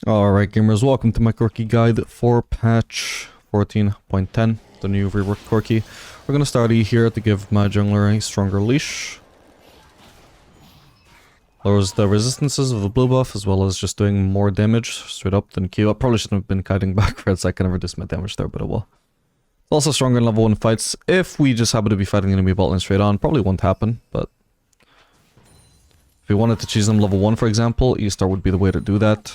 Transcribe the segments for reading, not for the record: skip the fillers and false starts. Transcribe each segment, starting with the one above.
Alright gamers, welcome to my Corki guide for patch 14.10, the new reworked Corki. We're gonna start here to give my jungler a stronger leash. Lowers the resistances of the blue buff, as well as just doing more damage straight up than Q. I probably shouldn't have been kiting backwards, I can reduce my damage there, but it will. It's also stronger in level 1 fights. If we just happen to be fighting enemy bot lane straight on, probably won't happen, but... if we wanted to choose them level 1 for example, E-Star would be the way to do that.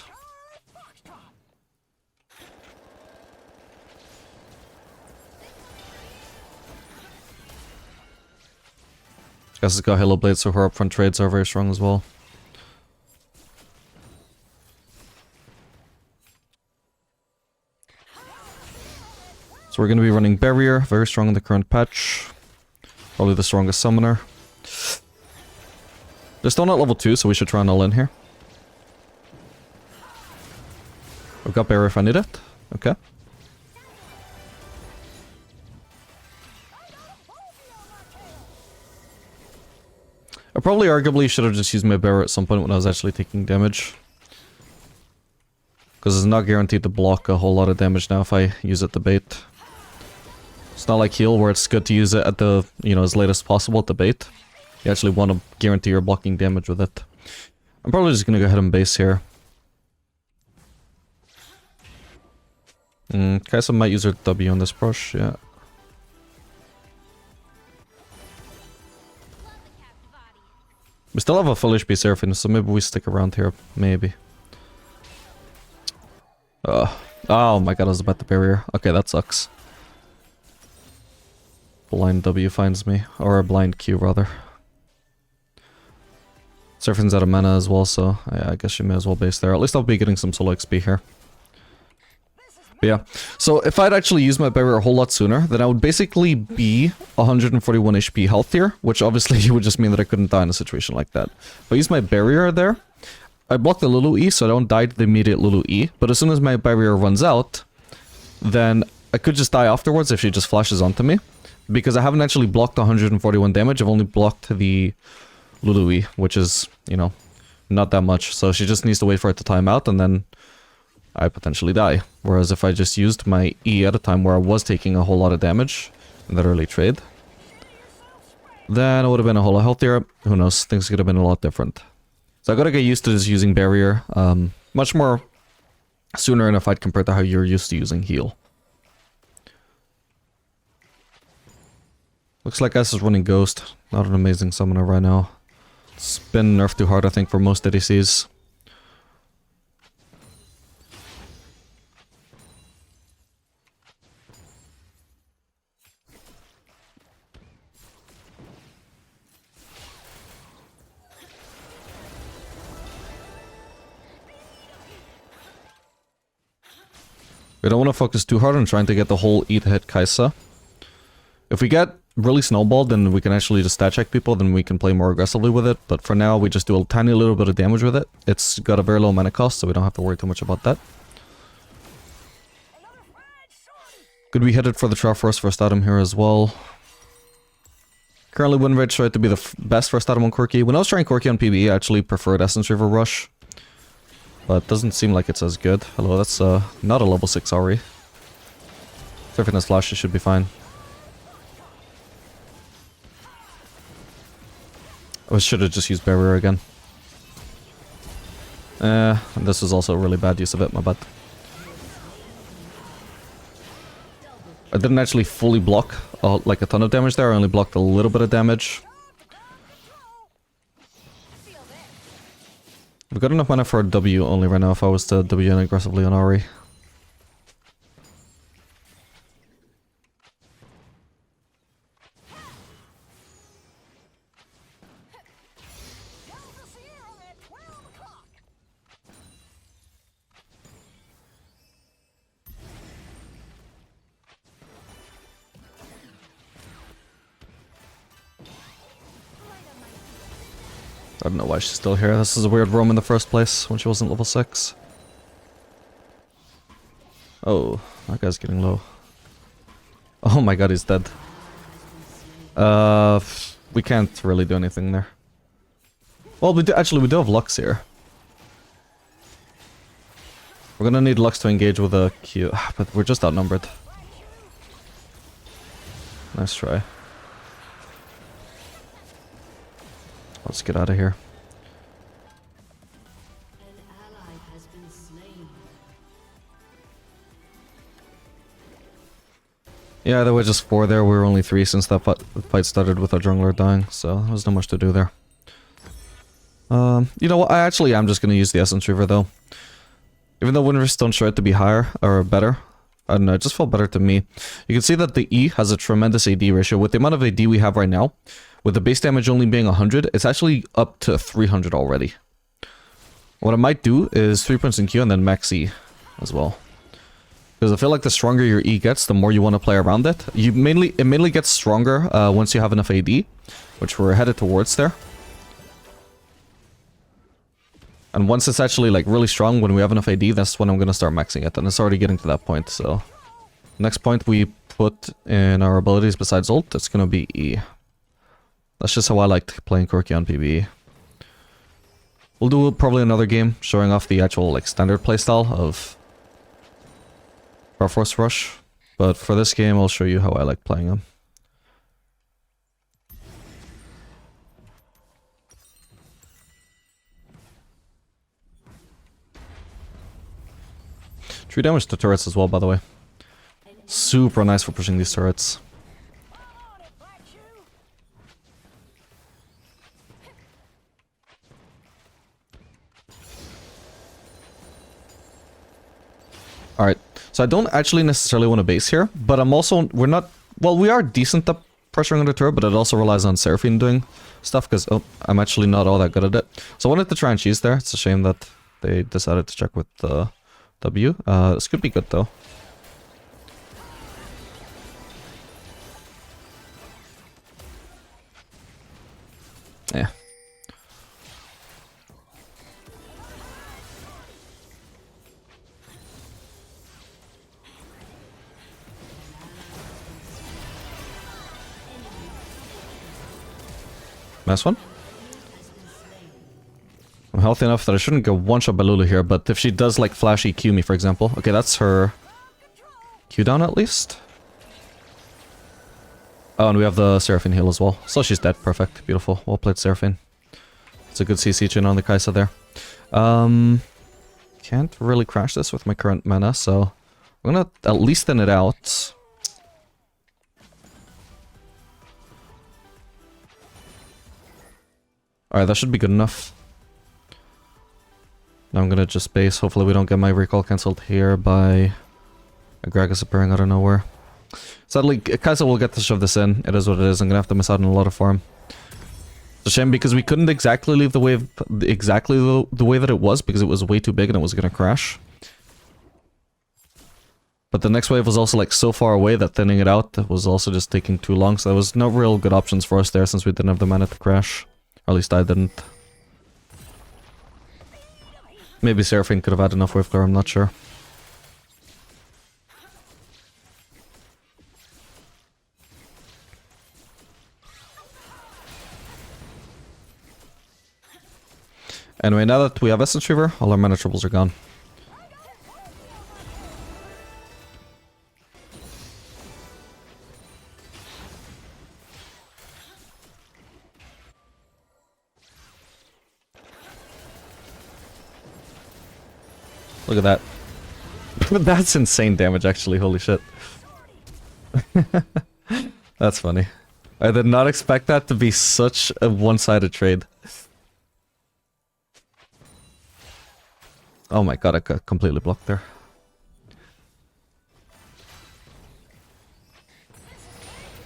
Guess it's got Halo Blade, so her upfront trades are very strong as well. So we're going to be running Barrier, very strong in the current patch. Probably the strongest summoner. They're still not level 2, so we should try and all in here. I've got Barrier if I need it. Okay. I probably arguably should have just used my Barrier at some point when I was actually taking damage. Because it's not guaranteed to block a whole lot of damage now if I use it to bait. It's not like heal where it's good to use it at the, as late as possible at the bait. You actually want to guarantee you're blocking damage with it. I'm probably just gonna go ahead and base here. Kaisa might use her W on this brush, yeah. We still have a full HP Seraphine, so maybe we stick around here. Maybe. Oh my god, I was about the barrier. Okay, that sucks. Blind W finds me. Or a blind Q, rather. Seraphine's out of mana as well, so I guess she may as well base there. At least I'll be getting some solo XP here. But yeah, so if I'd actually used my barrier a whole lot sooner, then I would basically be 141 HP healthier, which obviously would just mean that I couldn't die in a situation like that. If I use my barrier there, I block the Lulu E, so I don't die to the immediate Lulu E, but as soon as my barrier runs out, then I could just die afterwards if she just flashes onto me, because I haven't actually blocked 141 damage, I've only blocked the Lulu E, which is, not that much, so she just needs to wait for it to time out, and then I potentially die. Whereas if I just used my E at a time where I was taking a whole lot of damage in that early trade, then it would have been a whole lot healthier. Who knows, things could have been a lot different. So I gotta get used to just using barrier much more sooner in a fight compared to how you're used to using heal. Looks like S is running Ghost, not an amazing summoner right now. It's been nerfed too hard I think for most ADCs. We don't want to focus too hard on trying to get the whole E to hit Kaisa. If we get really snowballed, then we can actually just stat check people, then we can play more aggressively with it. But for now, we just do a tiny little bit of damage with it. It's got a very low mana cost, so we don't have to worry too much about that. Could be headed for the Triforce first item here as well. Currently, win rate tried to be the best first item on Corki. When I was trying Corki on PB, I actually preferred Essence River Rush. But it doesn't seem like it's as good. Hello, that's not a level 6 Ari. Seraphine has flash, it should be fine. I should have just used barrier again. This was also a really bad use of it, my bad. I didn't actually fully block like a ton of damage there, I only blocked a little bit of damage. We've got enough mana for a W only right now if I was to W in aggressively on Ari. I don't know why she's still here. This is a weird roam in the first place when she wasn't level 6. Oh, that guy's getting low. Oh my god, he's dead. We can't really do anything there. Well, we do have Lux here. We're gonna need Lux to engage with a Q, but we're just outnumbered. Nice try. Let's get out of here. Yeah, there were just 4 there. We were only 3 since that fight started with our jungler dying, so there was not much to do there. You know what? I'm just gonna use the Essence Reaver though. Even though Win don't show it to be higher or better, I don't know, it just felt better to me. You can see that the E has a tremendous AD ratio. With the amount of AD we have right now, with the base damage only being 100, it's actually up to 300 already. What I might do is 3 points in Q and then max E as well. Because I feel like the stronger your E gets, the more you want to play around it. It mainly gets stronger once you have enough AD, which we're headed towards there. And once it's actually like really strong, when we have enough AD, that's when I'm going to start maxing it. And it's already getting to that point, so... Next point we put in our abilities besides ult, it's going to be E. That's just how I liked playing Corki on PvE. We'll do probably another game showing off the actual like standard playstyle of Triforce Rush. But for this game, I'll show you how I like playing them. True damage to turrets as well, by the way. Super nice for pushing these turrets. Alright, so I don't actually necessarily want to base here, but we're not, well, we are decent at pressuring on the turret, but it also relies on Seraphine doing stuff, because, I'm actually not all that good at it. So I wanted to try and cheese there. It's a shame that they decided to check with the W. This could be good though. Yeah. Nice one. I'm healthy enough that I shouldn't go one-shot by Lulu here, but if she does like flashy Q me, for example. Okay, that's her Q down at least. Oh, and we have the Seraphine heal as well. So she's dead. Perfect. Beautiful. Well played, Seraphine. It's a good CC chain on the Kai'Sa there. Can't really crash this with my current mana, so I'm gonna at least thin it out. Alright, that should be good enough. Now I'm gonna just base. Hopefully we don't get my recall cancelled here by a Gragas appearing out of nowhere. Sadly, Kai'Sa will get to shove this in. It is what it is. I'm gonna have to miss out on a lot of farm. It's a shame because we couldn't exactly leave the wave exactly the way that it was, because it was way too big and it was gonna crash. But the next wave was also like so far away that thinning it out was also just taking too long, so there was no real good options for us there since we didn't have the mana to crash. Or at least I didn't. Maybe Seraphine could have had enough wave clear, I'm not sure. Anyway, now that we have Essence Reaver, all our mana troubles are gone. Look at that. That's insane damage, actually. Holy shit. That's funny. I did not expect that to be such a one-sided trade. Oh my god, I got completely blocked there.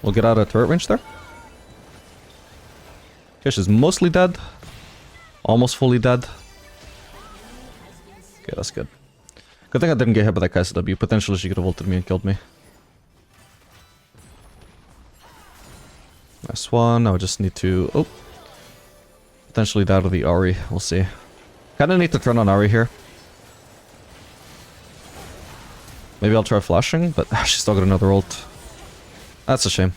We'll get out of turret range there. Kish is mostly dead. Almost fully dead. Okay, that's good. Good thing I didn't get hit by that Kai'Sa W. Potentially she could have ulted me and killed me. Nice one. Now I just need to... Oh. Potentially die to the Ahri. We'll see. Kinda need to turn on Ahri here. Maybe I'll try flashing, but she's still got another ult. That's a shame.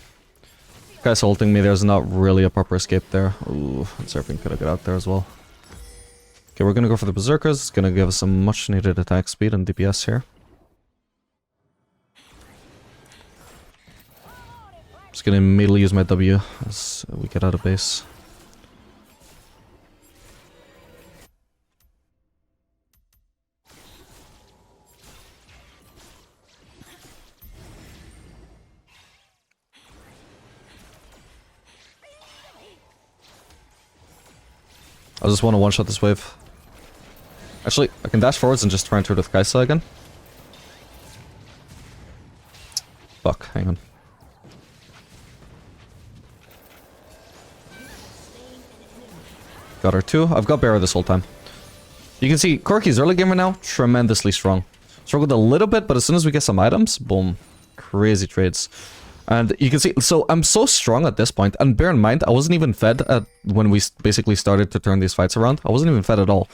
Guy's ulting me, there's not really a proper escape there. Ooh, and Seraphine could have got out there as well. Okay, we're gonna go for the Berserkers. It's gonna give us some much needed attack speed and DPS here. Just gonna immediately use my W as we get out of base. I just want to one-shot this wave. Actually, I can dash forwards and just try and turn with Kaisa again. Fuck, hang on. Got her too. I've got Barra this whole time. You can see Corki's early game right now, tremendously strong. Struggled a little bit, but as soon as we get some items, boom. Crazy trades. And you can see, so I'm so strong at this point, and bear in mind, I wasn't even fed when we basically started to turn these fights around. I wasn't even fed at all.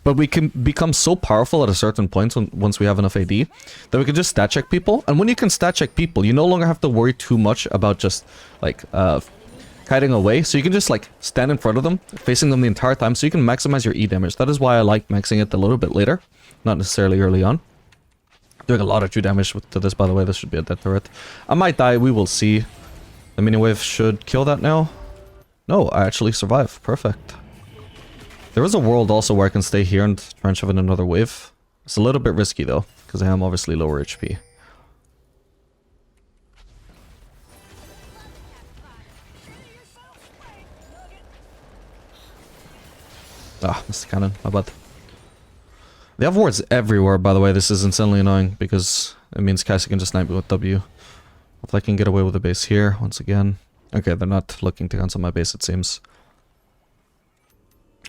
But we can become so powerful at a certain point once we have enough AD, that we can just stat check people. And when you can stat check people, you no longer have to worry too much about just, like, kiting away. So you can just, like, stand in front of them, facing them the entire time, so you can maximize your E damage. That is why I like maxing it a little bit later, not necessarily early on. Doing a lot of true damage to this, by the way. This should be a dead turret. I might die, we will see. The mini wave should kill that now. No, I actually survive. Perfect. There is a world also where I can stay here and try and shove in another wave. It's a little bit risky though, because I am obviously lower HP. Ah, missed the cannon. My bad. They have wards everywhere, by the way. This is insanely annoying because it means Kaisa can just snipe me with W. If I can get away with the base here once again. Okay, they're not looking to cancel my base, it seems.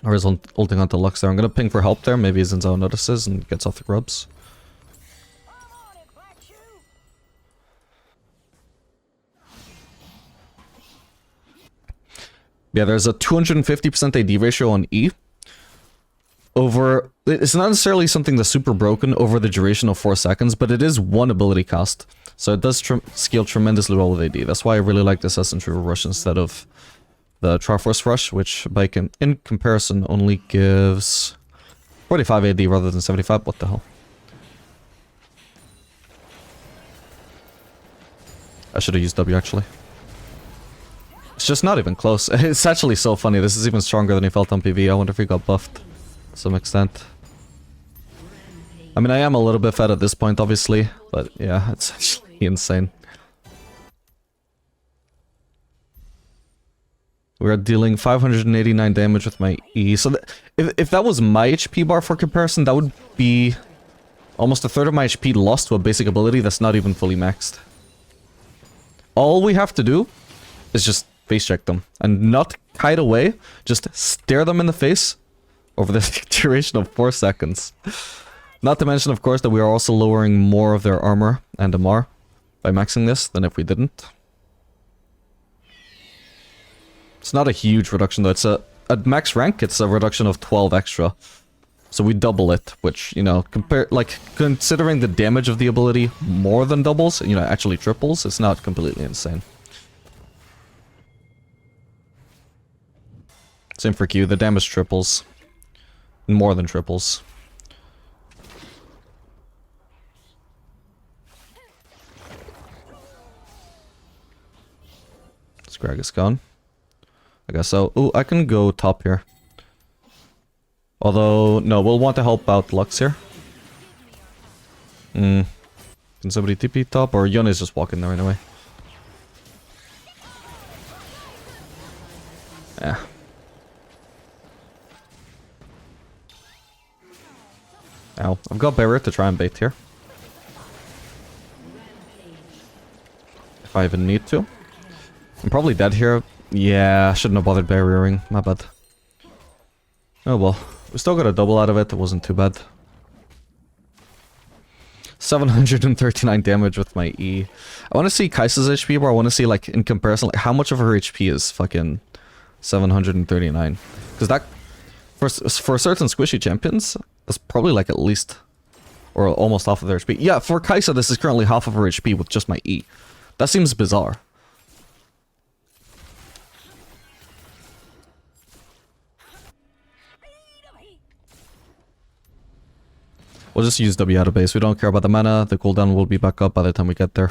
Or is ulting onto Lux there. I'm gonna ping for help there. Maybe Xin Zhao notices and gets off the grubs. Yeah, there's a 250% AD ratio on E. It's not necessarily something that's super broken over the duration of 4 seconds, but it is one ability cost. So it does scale tremendously well with AD. That's why I really like the Assassin Triple Rush instead of the Triforce Rush, which in comparison only gives 45 AD rather than 75. What the hell? I should have used W actually. It's just not even close. It's actually so funny. This is even stronger than he felt on PV. I wonder if he got buffed to some extent. I mean, I am a little bit fed at this point, obviously, but yeah, it's actually insane. We're dealing 589 damage with my E. So if that was my HP bar for comparison, that would be almost a third of my HP lost to a basic ability that's not even fully maxed. All we have to do is just face check them and not kite away, just stare them in the face over the duration of 4 seconds. Not to mention, of course, that we are also lowering more of their armor and MR by maxing this than if we didn't. It's not a huge reduction though. It's at max rank, it's a reduction of 12 extra. So we double it, which, you know, considering the damage of the ability more than doubles, you know, actually triples, it's not completely insane. Same for Q, the damage triples. More than triples. Scrag is gone. I guess so. Ooh, I can go top here. Although, no, we'll want to help out Lux here. Can somebody TP top? Or Yone is just walking there anyway. Yeah. Ow. I've got barrier to try and bait here. If I even need to. I'm probably dead here. Yeah, I shouldn't have bothered barriering. My bad. Oh well. We still got a double out of it. It wasn't too bad. 739 damage with my E. I want to see Kaisa's HP, but I want to see, like, in comparison, like, how much of her HP is fucking 739. Because that, for certain squishy champions, that's probably, like, at least, or almost half of their HP. Yeah, for Kaisa, this is currently half of her HP with just my E. That seems bizarre. We'll just use W out of base. We don't care about the mana. The cooldown will be back up by the time we get there.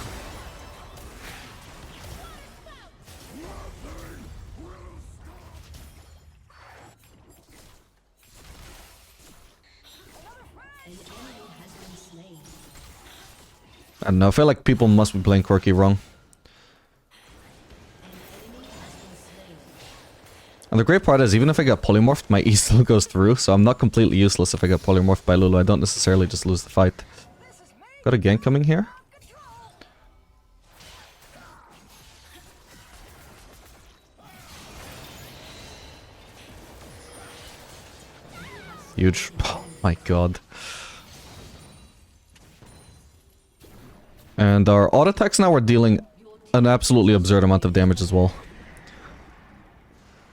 I don't know, I feel like people must be playing Corki wrong. And the great part is, even if I get polymorphed, my E still goes through, so I'm not completely useless if I get polymorphed by Lulu. I don't necessarily just lose the fight. Got a gank coming here? Huge. Oh my god. And our auto attacks now are dealing an absolutely absurd amount of damage as well.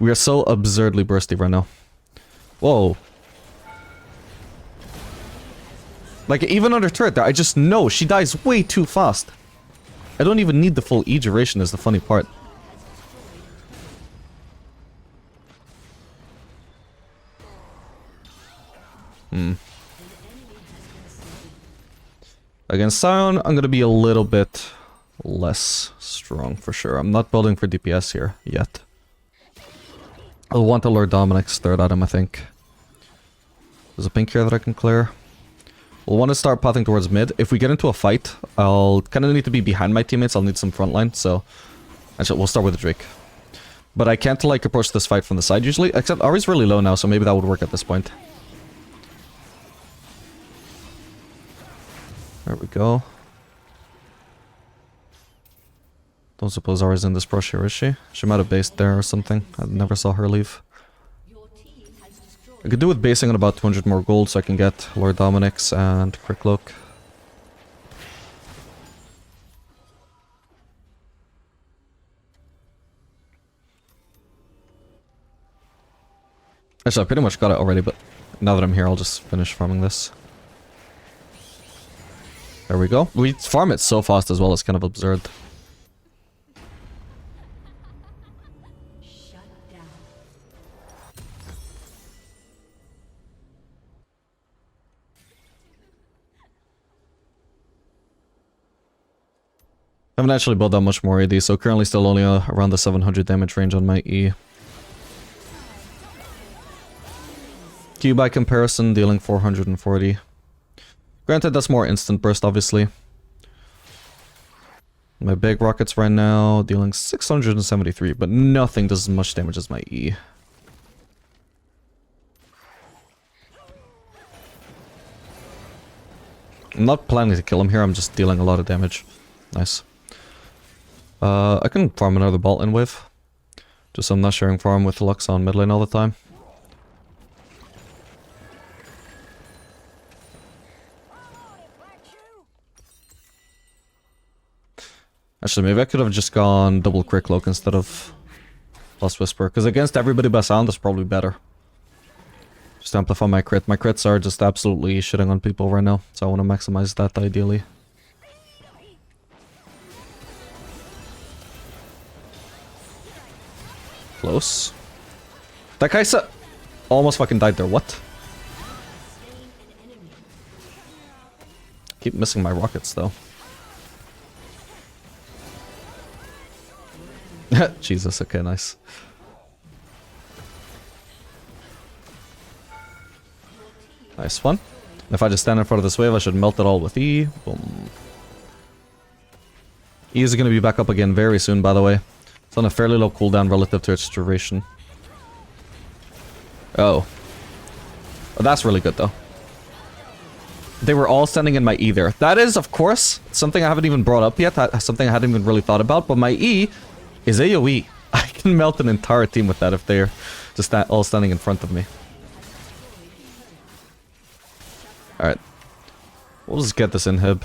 We are so absurdly bursty right now. Whoa. Like, even under turret there, I just know she dies way too fast. I don't even need the full E duration is the funny part. Against Sion, I'm gonna be a little bit less strong for sure. I'm not building for DPS here yet. I'll want to lure Dominic's third item, I think. There's a pink here that I can clear. We'll want to start pathing towards mid. If we get into a fight, I'll kind of need to be behind my teammates. I'll need some frontline, so... Actually, we'll start with the Drake. But I can't, like, approach this fight from the side usually. Except Ari's really low now, so maybe that would work at this point. There we go. Don't suppose Ari's in this brush here, is she? She might have based there or something. I never saw her leave. I could do with basing on about 200 more gold so I can get Lord Dominic's and Crick Cloak. Actually, I pretty much got it already, but now that I'm here, I'll just finish farming this. There we go. We farm it so fast as well, it's kind of absurd. I haven't actually built that much more AD, so currently still only around the 700 damage range on my E. Q by comparison, dealing 440. Granted, that's more instant burst, obviously. My big rockets right now, dealing 673, but nothing does as much damage as my E. I'm not planning to kill him here, I'm just dealing a lot of damage. Nice. I can farm another Boltland wave. Just so I'm not sharing farm with Lux on mid lane all the time. Actually, maybe I could have just gone double Crick Cloak instead of plus Whisper, because against everybody by sound, that's probably better. Just amplify my crit. My crits are just absolutely shitting on people right now, so I want to maximize that ideally. Close. That guy almost fucking died there. What? Keep missing my rockets though. Jesus, okay, nice. Nice one. If I just stand in front of this wave, I should melt it all with E. Boom. E is going to be back up again very soon, by the way. It's on a fairly low cooldown relative to its duration. Oh. Oh, that's really good, though. They were all standing in my E there. That is, of course, something I haven't even brought up yet. Something I hadn't even really thought about. But my E is AoE. I can melt an entire team with that if they're just all standing in front of me. Alright. We'll just get this inhib.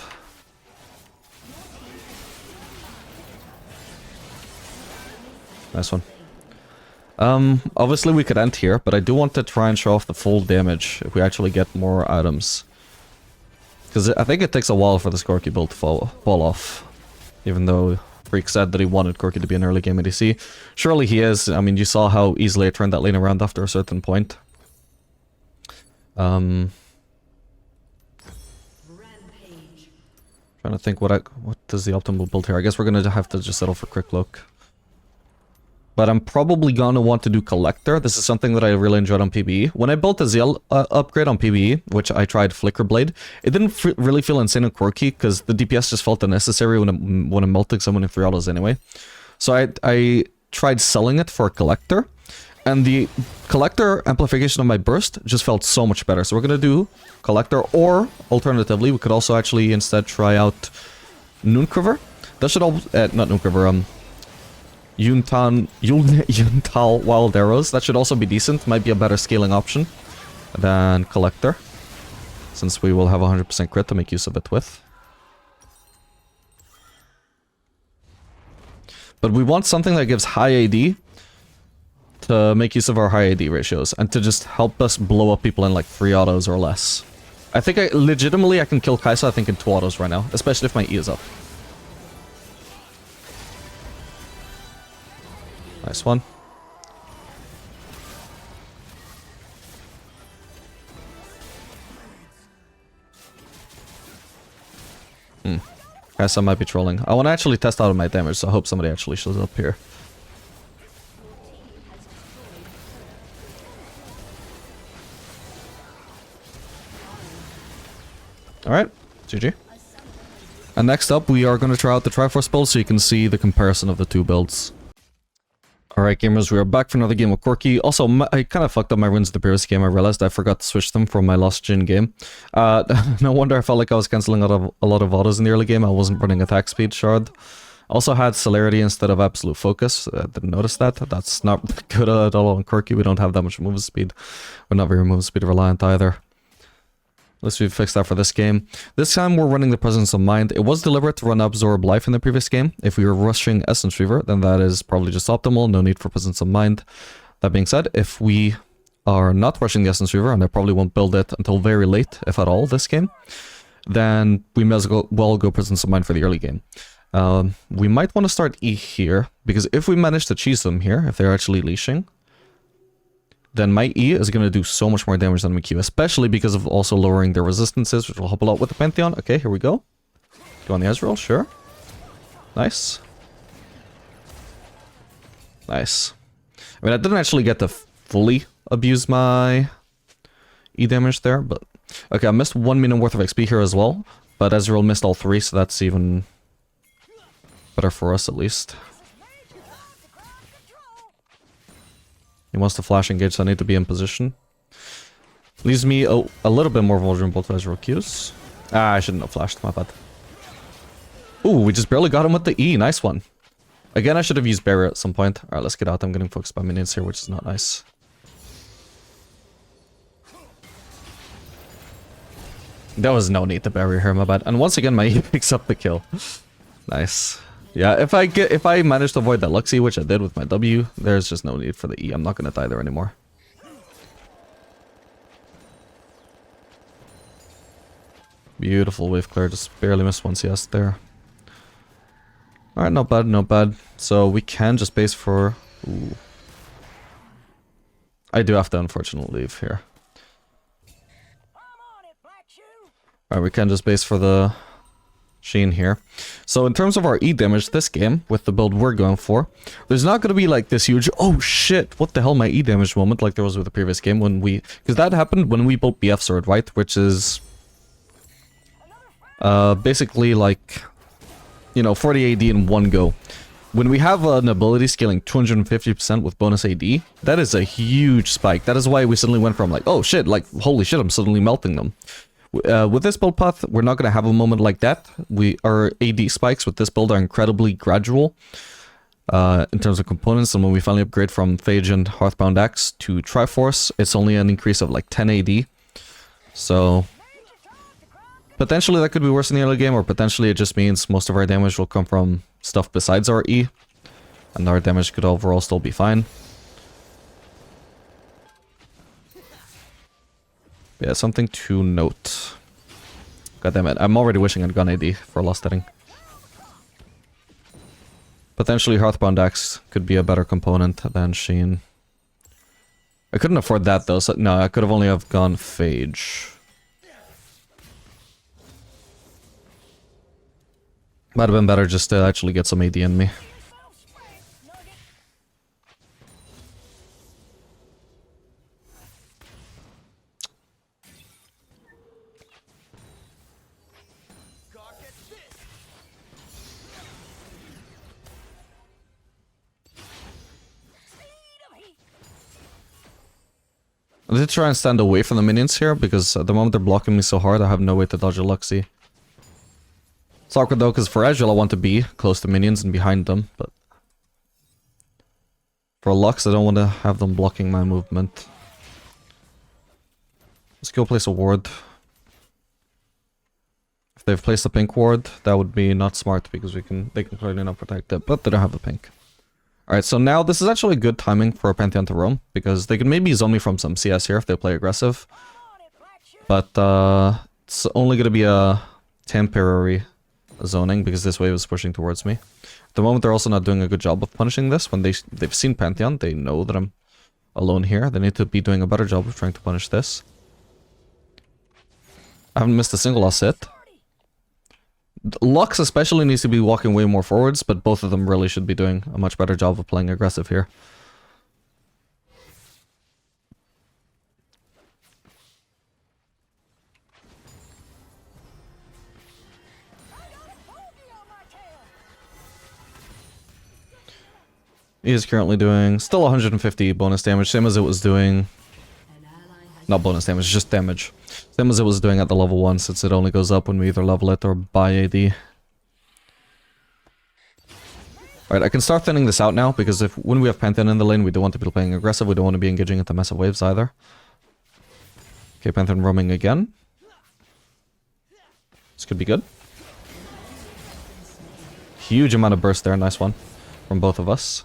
Nice one. Obviously we could end here, but I do want to try and show off the full damage if we actually get more items. Because I think it takes a while for this Corki build to fall off. Even though Freak said that he wanted Corki to be an early game ADC. Surely he is. I mean, you saw how easily I turned that lane around after a certain point. Trying to think what is the optimal build here. I guess we're gonna have to just settle for Quick Cloak. But I'm probably gonna want to do Collector. This is something that I really enjoyed on PvE. When I built the ZL upgrade on PvE, which I tried Flicker Blade, it didn't really feel insane on Corki, because the DPS just felt unnecessary when I'm melting someone in 3 autos anyway. So I tried selling it for a Collector, and the Collector amplification of my burst just felt so much better. So we're gonna do Collector, or alternatively, we could also actually instead try out Noonquiver. That should all... not Noonquiver, Yuntal Wild Arrows. That should also be decent. Might be a better scaling option than Collector, since we will have 100% crit to make use of it with. But we want something that gives high AD to make use of our high AD ratios, and to just help us blow up people in like 3 autos or less. I think legitimately I can kill Kai'Sa, I think, in 2 autos right now, especially if my E is up. Nice one. Kai'Sa might be trolling. I want to actually test out my damage, so I hope somebody actually shows up here. Alright, GG. And next up, we are going to try out the Triforce build so you can see the comparison of the 2 builds. Alright gamers, we are back for another game of Corki. Also, I kind of fucked up my runes in the previous game. I realized I forgot to switch them from my last Jhin game. No wonder I felt like I was cancelling out of a lot of autos in the early game. I wasn't running attack speed shard. Also had celerity instead of absolute focus. I didn't notice that. That's not good at all on Corki. We don't have that much move speed. We're not very move speed reliant either. At least we fixed that for this game. This time we're running the Presence of Mind. It was deliberate to run Absorb Life in the previous game. If we were rushing Essence Reaver, then that is probably just optimal. No need for Presence of Mind. That being said, if we are not rushing the Essence Reaver, and I probably won't build it until very late, if at all, this game, then we may as well go Presence of Mind for the early game. We might want to start E here, because if we manage to cheese them here, if they're actually leashing, then my E is going to do so much more damage than my Q, especially because of also lowering their resistances, which will help a lot with the Pantheon. Okay, here we go. Go on the Ezreal, sure. Nice. Nice. I mean, I didn't actually get to fully abuse my E damage there, but... Okay, I missed 1 minute worth of XP here as well, but Ezreal missed all 3, so that's even better for us at least. He wants to flash engage, so I need to be in position. Leaves me a little bit more vulnerable to Ezreal Qs. Ah, I shouldn't have flashed, my bad. Ooh, we just barely got him with the E, nice one. Again, I should have used barrier at some point. Alright, let's get out. I'm getting focused by minions here, which is not nice. There was no need to barrier here, my bad. And once again, my E picks up the kill. Nice. Yeah, if I manage to avoid that Luxie, which I did with my W, there's just no need for the E. I'm not gonna die there anymore. Beautiful wave clear, just barely missed one CS there. Alright, not bad, not bad. So we can just base for... Ooh. I do have to unfortunately leave here. Alright, we can just base for the Sheen here. So in terms of our E damage this game, with the build we're going for, there's not going to be like this huge, oh shit, what the hell, my E damage moment like there was with the previous game when we... Because that happened when we built BF Sword, right? Which is... basically like... You know, 40 AD in one go. When we have an ability scaling 250% with bonus AD, that is a huge spike. That is why we suddenly went from like, oh shit, like, holy shit, I'm suddenly melting them. With this build path, we're not going to have a moment like that. Our AD spikes with this build are incredibly gradual in terms of components, and when we finally upgrade from Phage and Hearthbound Axe to Triforce, it's only an increase of like 10 AD. So, potentially that could be worse in the early game, or potentially it just means most of our damage will come from stuff besides our E, and our damage could overall still be fine. Yeah, something to note. God damn it, I'm already wishing I'd gone AD for Lost Setting. Potentially Hearthbound Axe could be a better component than Sheen. I couldn't afford that though, so no, I could have only have gone Phage. Might have been better just to actually get some AD in me. I did try and stand away from the minions here, because at the moment they're blocking me so hard, I have no way to dodge a Luxie. It's awkward though, because for Agile I want to be close to minions and behind them, but... For a Lux, I don't want to have them blocking my movement. Let's go place a ward. If they've placed a pink ward, that would be not smart, because they can clearly not protect it, but they don't have the pink. Alright, so now this is actually good timing for a Pantheon to roam, because they can maybe zone me from some CS here if they play aggressive. But it's only going to be a temporary zoning, because this wave is pushing towards me. At the moment they're also not doing a good job of punishing this. When they've seen Pantheon, they know that I'm alone here. They need to be doing a better job of trying to punish this. I haven't missed a single last hit. Lux especially needs to be walking way more forwards, but both of them really should be doing a much better job of playing aggressive here. He is currently doing still 150 bonus damage, same as it was doing... Not bonus damage, just damage. Same as it was doing at the level 1, since it only goes up when we either level it or buy AD. Alright, I can start thinning this out now, because when we have Pantheon in the lane, we don't want to be playing aggressive, we don't want to be engaging into massive waves either. Okay, Pantheon roaming again. This could be good. Huge amount of burst there, nice one. From both of us.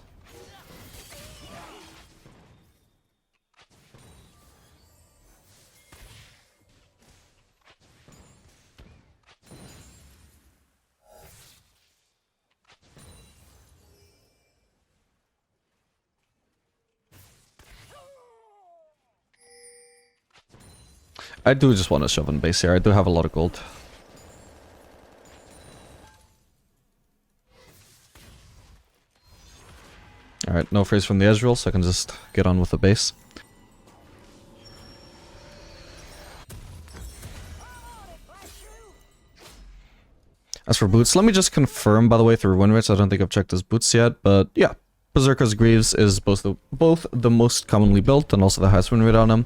I do just want to shove in base here. I do have a lot of gold. Alright, no phrase from the Ezreal, so I can just get on with the base. As for boots, let me just confirm, by the way, through win rates. I don't think I've checked his boots yet, but yeah. Berserker's Greaves is both the most commonly built and also the highest win rate on him.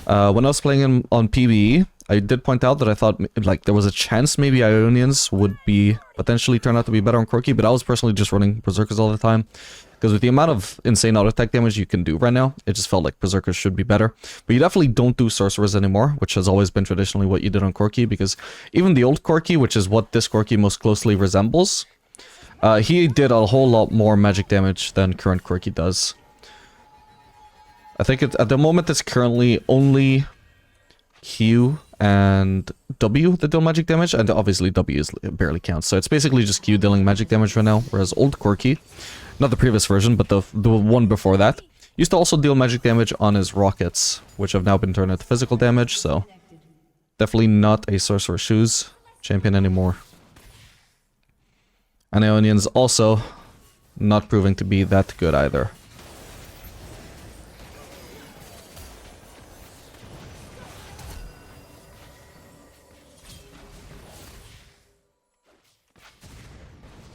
When I was playing him on PvE, I did point out that I thought like there was a chance maybe Ionians would be potentially turn out to be better on Corki, but I was personally just running Berserkers all the time. Because with the amount of insane auto attack damage you can do right now, it just felt like Berserkers should be better. But you definitely don't do Sorcerers anymore, which has always been traditionally what you did on Corki, because even the old Corki, which is what this Corki most closely resembles, he did a whole lot more magic damage than current Corki does. I think at the moment it's currently only Q and W that deal magic damage, and obviously W barely counts. So it's basically just Q dealing magic damage right now, whereas old Corki, not the previous version, but the one before that, used to also deal magic damage on his rockets, which have now been turned into physical damage, so definitely not a Sorcerer Shoes champion anymore. And Ionians also not proving to be that good either.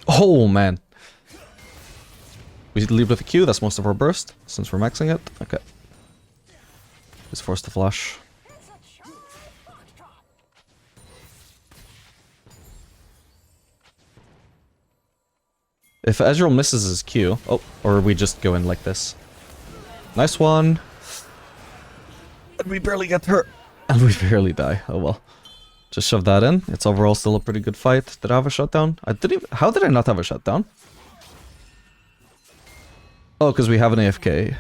Oh man. We lead with a Q, that's most of our burst, since we're maxing it. Okay. He's forced to flash. If Ezreal misses his Q... Oh, or we just go in like this. Nice one. And we barely get hurt. And we barely die. Oh well. Just shove that in. It's overall still a pretty good fight. Did I have a shutdown? I didn't even... How did I not have a shutdown? Oh, because we have an AFK.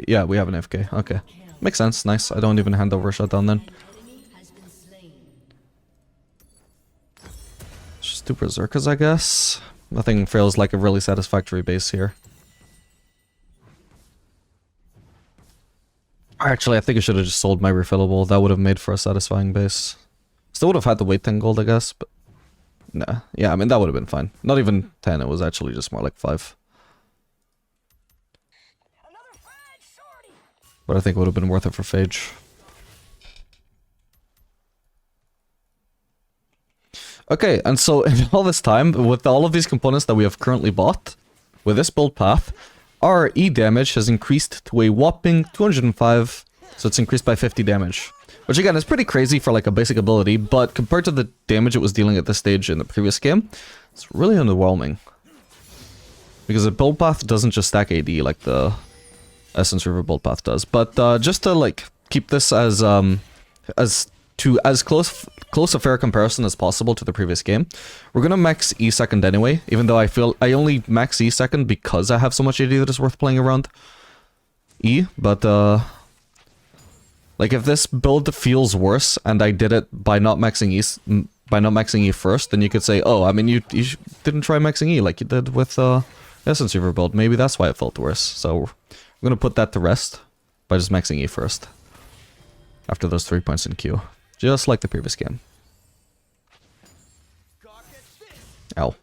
Yeah, we have an AFK. Okay. Makes sense. Nice. I don't even hand over a shutdown then. Just do Berserkers, I guess. Nothing feels like a really satisfactory base here. Actually, I think I should have just sold my refillable. That would have made for a satisfying base. Still would have had to wait 10 gold, I guess, but Nah. Yeah, I mean, that would have been fine. Not even 10, it was actually just more like 5. But I think it would have been worth it for Phage. Okay, and so in all this time, with all of these components that we have currently bought, with this build path, our E damage has increased to a whopping 205, so it's increased by 50 damage. Which again is pretty crazy for like a basic ability, but compared to the damage it was dealing at this stage in the previous game, it's really underwhelming. Because the build path doesn't just stack AD like the Essence River build path does. But just to like keep this as close a fair comparison as possible to the previous game, we're gonna max E second anyway, even though I feel I only max E second because I have so much AD that is worth playing around E, but like if this build feels worse and I did it by not maxing E first, then you could say, oh, I mean you didn't try maxing E like you did with Essence Reaver build, maybe that's why it felt worse. So I'm gonna put that to rest by just maxing E first. After those 3 points in Q. Just like the previous game. Ow.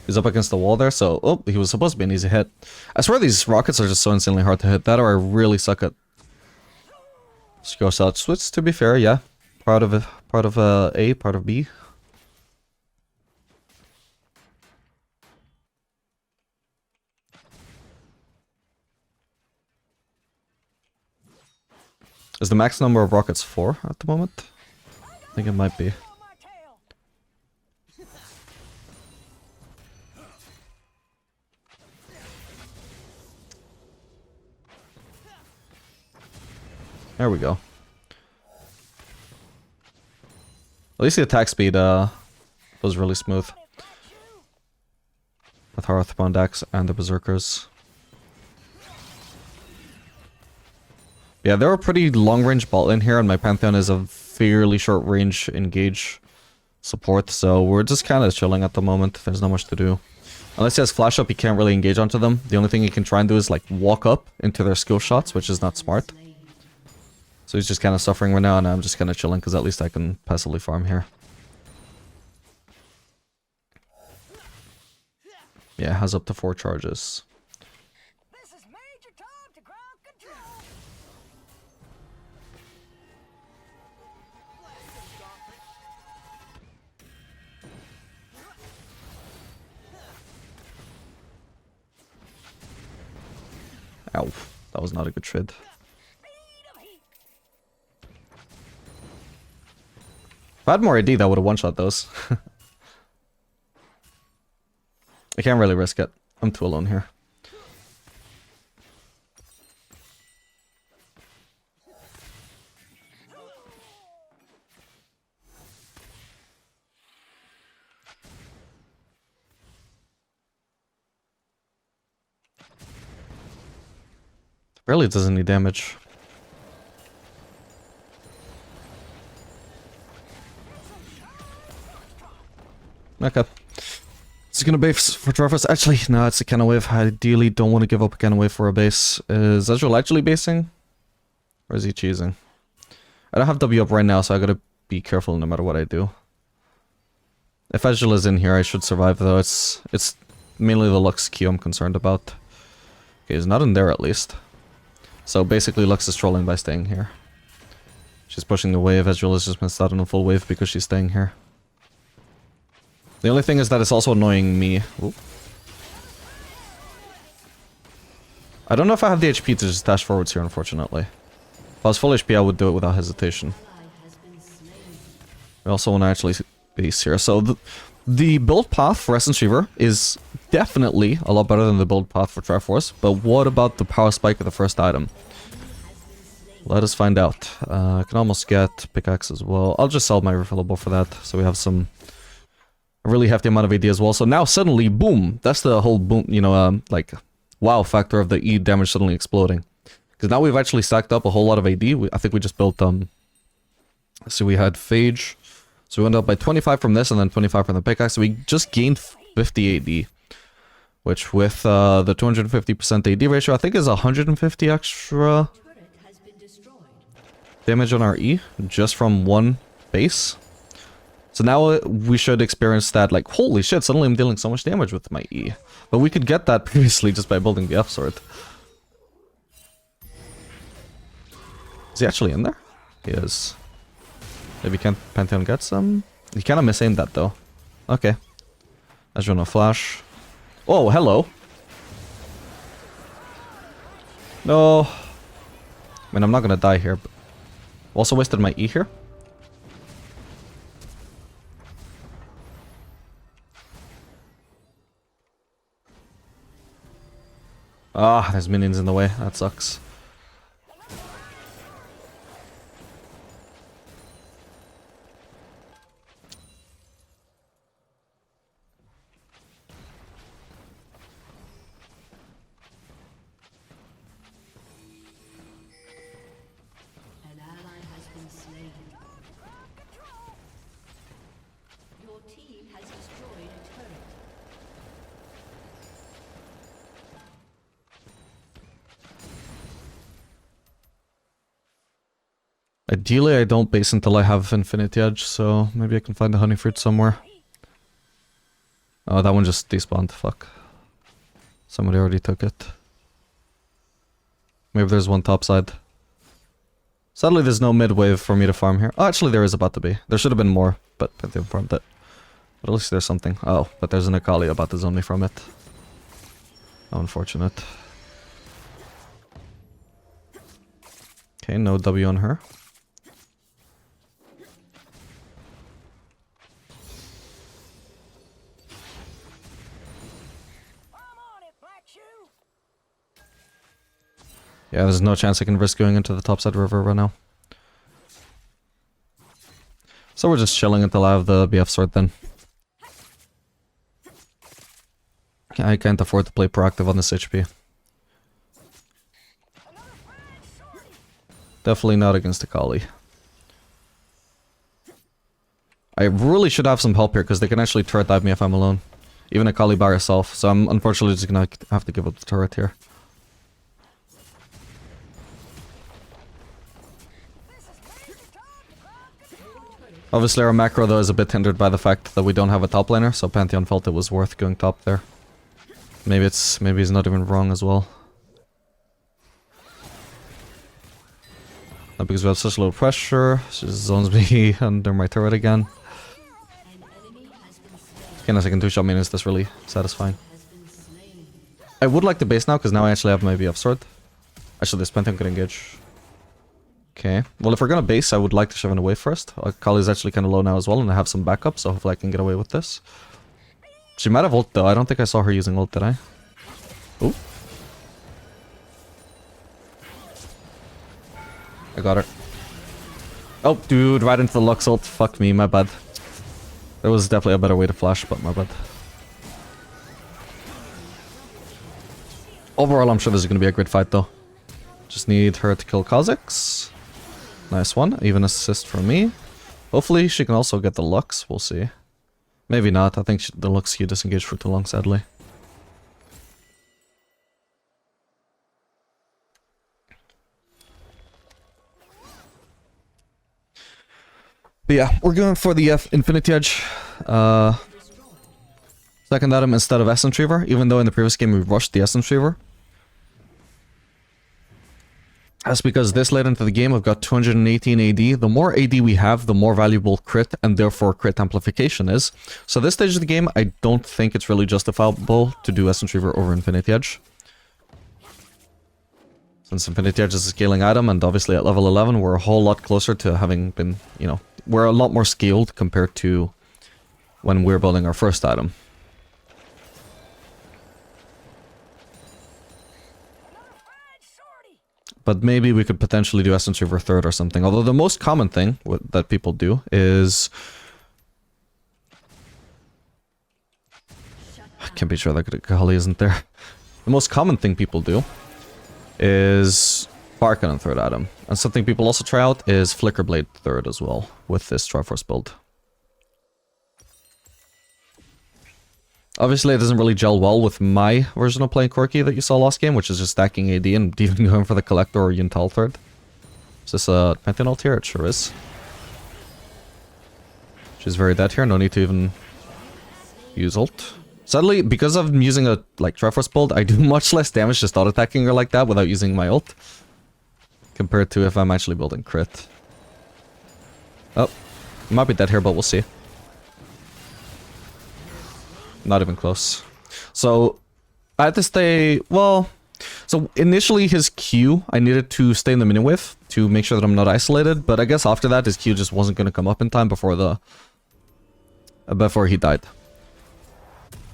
He's up against the wall there, so... Oh, he was supposed to be an easy hit. I swear these rockets are just so insanely hard to hit. That or I really suck at... Skill shot switch, to be fair, yeah. Part of A, part of B. Is the max number of rockets 4 at the moment? I think it might be. There we go. At least the attack speed was really smooth. With Hearthbound Axe and the Berserkers. Yeah, they're a pretty long-range bot in here, and my Pantheon is a fairly short-range engage support, so we're just kind of chilling at the moment. There's not much to do. Unless he has flash up, he can't really engage onto them. The only thing he can try and do is like walk up into their skill shots, which is not smart. So he's just kind of suffering right now, and I'm just kind of chilling because at least I can passively farm here. Yeah, it has up to 4 charges. Ow, that was not a good trade. If I had more AD, that would have one-shot those. I can't really risk it. I'm too alone here. Barely does any damage. Okay. Is it gonna base for Triforce? Actually, no, it's a cannon wave. I ideally don't want to give up a cannon wave for a base. Is Ezreal actually basing? Or is he cheesing? I don't have W up right now, so I gotta be careful no matter what I do. If Ezreal is in here, I should survive though. It's mainly the Lux Q I'm concerned about. Okay, he's not in there at least. So basically Lux is trolling by staying here. She's pushing the wave. Ezreal has just missed out on a full wave because she's staying here. The only thing is that it's also annoying me. Oop. I don't know if I have the HP to just dash forwards here, unfortunately. If I was full HP, I would do it without hesitation. I also want to actually base here. So the build path for Essence Reaver is definitely a lot better than the build path for Triforce, but what about the power spike of the first item? Let us find out. I can almost get pickaxe as well. I'll just sell my refillable for that, so we have a really hefty amount of AD as well. So now suddenly, boom! That's the whole boom, you know, like, wow factor of the E damage suddenly exploding. Because now we've actually stacked up a whole lot of AD. I think we just built, so we had Phage. So we went up by 25 from this and then 25 from the pickaxe. So we just gained 50 AD. which with the 250% AD ratio, I think is 150 extra damage on our E, just from one base. So now we should experience that, like, holy shit, suddenly I'm dealing so much damage with my E. But we could get that previously just by building the F-Sword. Is he actually in there? He is. Maybe can't Pantheon get some? He kind of misaimed that though. Okay. As you know, flash. Oh, hello. No. I mean, I'm not gonna die here, but also wasted my E here. Ah, there's minions in the way. That sucks. Ideally, I don't base until I have Infinity Edge, so maybe I can find a honey fruit somewhere. Oh, that one just despawned. Fuck. Somebody already took it. Maybe there's one topside. Sadly, there's no mid wave for me to farm here. Oh, actually, there is about to be. There should have been more, but they farmed it. But at least there's something. Oh, but there's an Akali about to zone me from it. How unfortunate. Okay, no W on her. Yeah, there's no chance I can risk going into the topside river right now. So we're just chilling until I have the BF sword then. I can't afford to play proactive on this HP. Definitely not against Akali. I really should have some help here because they can actually turret dive me if I'm alone. Even Akali by herself, so I'm unfortunately just gonna have to give up the turret here. Obviously our macro though is a bit hindered by the fact that we don't have a top laner, so Pantheon felt it was worth going top there. Maybe he's not even wrong as well. Not because we have such low pressure, she just zones me under my turret again. Again, as I can two-shot minions, that's really satisfying. I would like to base now, because now I actually have my BF sword. Actually, this Pantheon could engage. Okay. Well, if we're gonna base, I would like to shove in away first. Akali's actually kind of low now as well, and I have some backup, so hopefully I can get away with this. She might have ult though. I don't think I saw her using ult, did I? Ooh. I got her. Oh, dude, right into the Lux ult. Fuck me, my bad. There was definitely a better way to flash, but my bad. Overall, I'm sure this is gonna be a great fight though. Just need her to kill Kha'Zix. Nice one. Even assist from me. Hopefully she can also get the Lux. We'll see. Maybe not. I think the Lux Q disengaged for too long, sadly. But yeah, we're going for the Infinity Edge. Second item instead of Essence Reaver, even though in the previous game we rushed the Essence Reaver. That's because this late into the game I've got 218 AD. The more AD we have, the more valuable crit and therefore crit amplification is. So this stage of the game, I don't think it's really justifiable to do Essence Reaver over Infinity Edge. Since Infinity Edge is a scaling item, and obviously at level 11 we're a whole lot closer to having been, you know, we're a lot more scaled compared to when we're building our first item. But maybe we could potentially do Essence Reaver third or something. Although the most common thing that people do is... I can't be sure that Akali isn't there. The most common thing people do is Fire Cannon third item. And something people also try out is Flicker Blade third as well with this Triforce build. Obviously, it doesn't really gel well with my version of playing Corki that you saw last game, which is just stacking AD and even going for the Collector or Yuntal thread. Is this a Pantheon ult here? It sure is. She's very dead here, no need to even use ult. Sadly, because I'm using a Triforce build, I do much less damage just auto-attacking her like that without using my ult. Compared to if I'm actually building crit. Oh, might be dead here, but we'll see. Not even close. So, I had to stay, well... So, initially his Q, I needed to stay in the minion wave to make sure that I'm not isolated, but I guess after that his Q just wasn't going to come up in time before he died.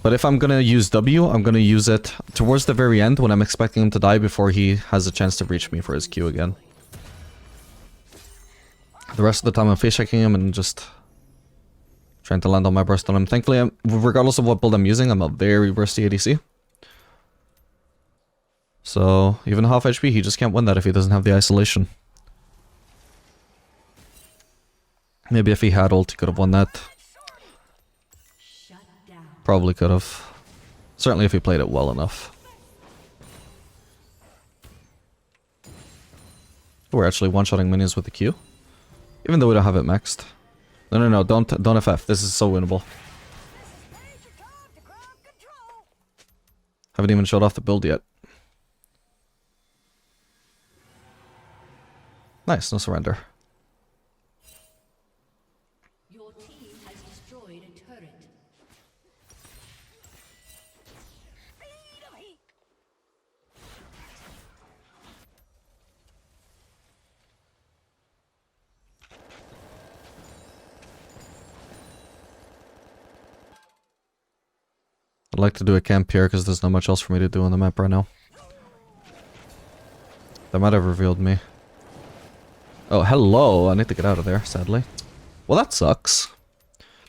But if I'm going to use W, I'm going to use it towards the very end when I'm expecting him to die before he has a chance to reach me for his Q again. The rest of the time I'm face checking him and just trying to land on my burst on him. Thankfully, regardless of what build I'm using, I'm a very bursty ADC. So, even half HP, he just can't win that if he doesn't have the isolation. Maybe if he had ult, he could have won that. Probably could have. Certainly if he played it well enough. We're actually one-shotting minions with the Q. Even though we don't have it maxed. No, don't FF. This is so winnable. Haven't even showed off the build yet. Nice, no surrender. Your team has destroyed a turret. I'd like to do a camp here because there's not much else for me to do on the map right now. That might have revealed me. Oh, hello! I need to get out of there, sadly. Well, that sucks.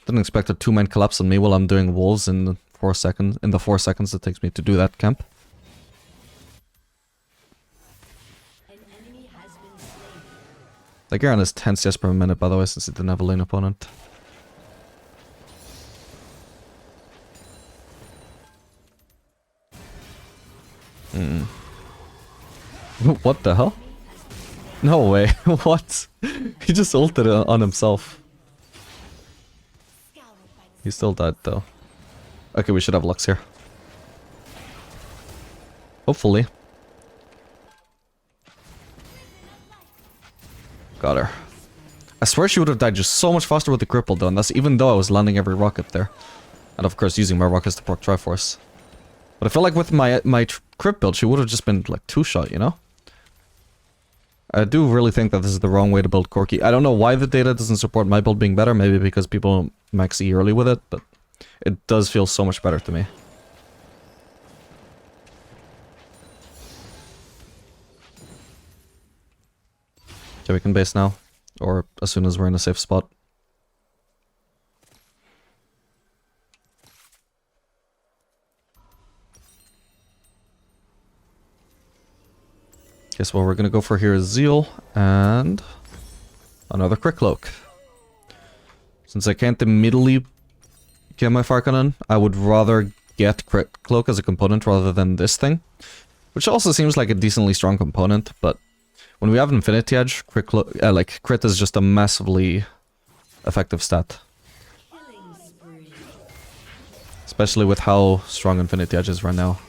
Didn't expect a two-man collapse on me while I'm doing wolves in the 4 seconds. In the 4 seconds it takes me to do that camp. The Garen is 10 CS per minute, by the way, since it didn't have a lane opponent. What the hell? No way. What? He just ulted on himself. He still died though. Okay, we should have Lux here. Hopefully. Got her. I swear she would have died just so much faster with the cripple though, and that's even though I was landing every rocket there. And of course using my rockets to proc Triforce. But I feel like with my crit build, she would have just been like 2-shot, you know? I do really think that this is the wrong way to build Corki. I don't know why the data doesn't support my build being better, maybe because people max E early with it, but it does feel so much better to me. Okay, we can base now, or as soon as we're in a safe spot. Guess what we're gonna go for here is Zeal and another Crit Cloak. Since I can't immediately get my Fire Cannon, I would rather get Crit Cloak as a component rather than this thing. Which also seems like a decently strong component, but when we have Infinity Edge, Crit is just a massively effective stat. Especially with how strong Infinity Edge is right now.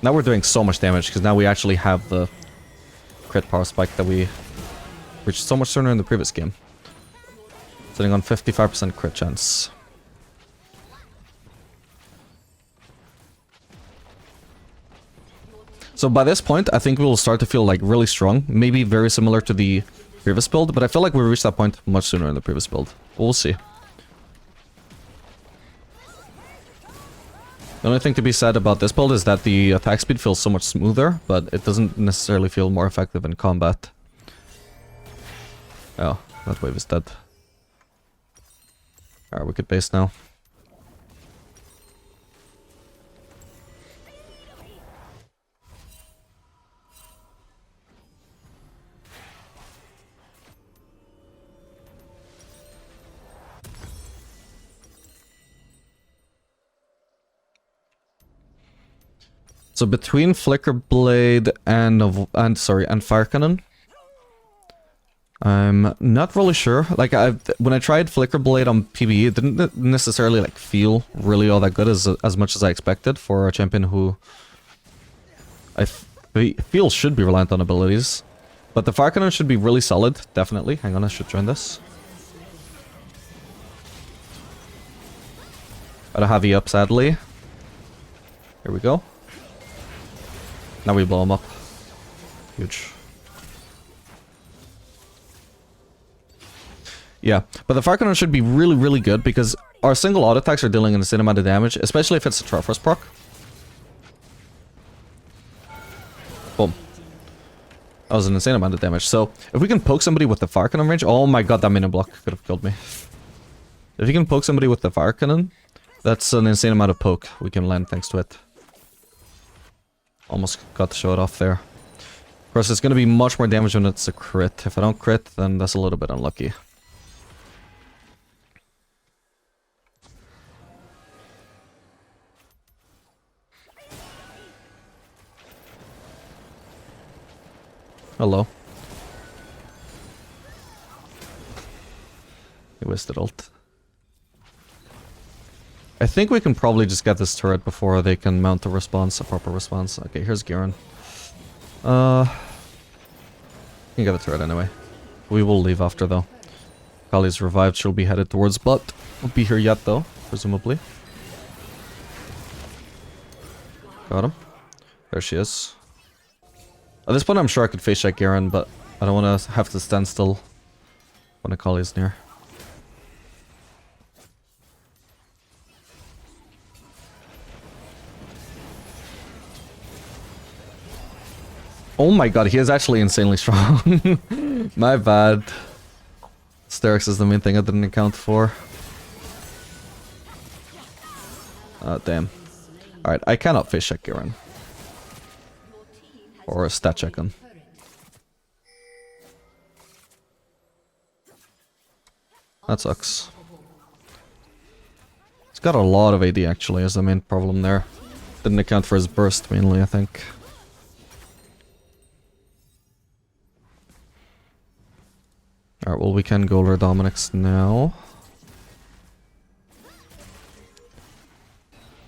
Now we're doing so much damage, because now we actually have the crit power spike that we reached so much sooner in the previous game. Sitting on 55% crit chance. So by this point, I think we will start to feel like really strong. Maybe very similar to the previous build, but I feel like we reached that point much sooner in the previous build. We'll see. The only thing to be said about this build is that the attack speed feels so much smoother, but it doesn't necessarily feel more effective in combat. Oh, that wave is dead. Alright, we could base now. So between Flicker Blade and Fire Cannon, I'm not really sure. Like when I tried Flicker Blade on PvE, it didn't necessarily like feel really all that good as much as I expected for a champion who I feel should be reliant on abilities. But the Fire Cannon should be really solid, definitely. Hang on, I should join this. I don't have E up, sadly. Here we go. Now we blow him up. Huge. Yeah, but the Fire Cannon should be really, really good because our single auto attacks are dealing an insane amount of damage, especially if it's a Triforce proc. Boom. That was an insane amount of damage. So, if we can poke somebody with the Fire Cannon range... Oh my god, that minion block could have killed me. If you can poke somebody with the Fire Cannon, that's an insane amount of poke we can land thanks to it. Almost got to show it off there. Of course, it's going to be much more damage when it's a crit. If I don't crit, then that's a little bit unlucky. Hello. He wasted ult. I think we can probably just get this turret before they can mount a response, a proper response. Okay, here's Garen. You can get the turret anyway. We will leave after though. Kali's revived, she'll be headed towards bot. Won't be here yet though, presumably. Got him. There she is. At this point I'm sure I could face check Garen, but I don't want to have to stand still when Akali is near. Oh my god, he is actually insanely strong. My bad. Sterix is the main thing I didn't account for. Damn. Alright, I cannot face check Garen. Or stat check him. That sucks. He's got a lot of AD actually, is the main problem there. Didn't account for his burst mainly, I think. Alright, well we can go Lord Dominic's now.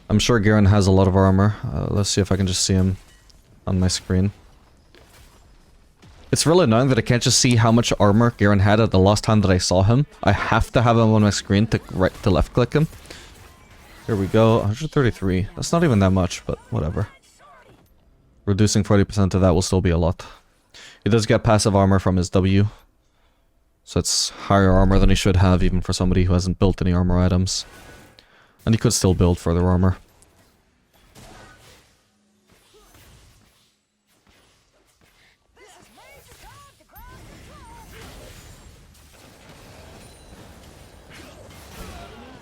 I'm sure Garen has a lot of armor. Let's see if I can just see him on my screen. It's really annoying that I can't just see how much armor Garen had at the last time that I saw him. I have to have him on my screen to right to left click him. Here we go, 133. That's not even that much, but whatever. Reducing 40% of that will still be a lot. He does get passive armor from his W. So it's higher armor than he should have, even for somebody who hasn't built any armor items. And he could still build further armor.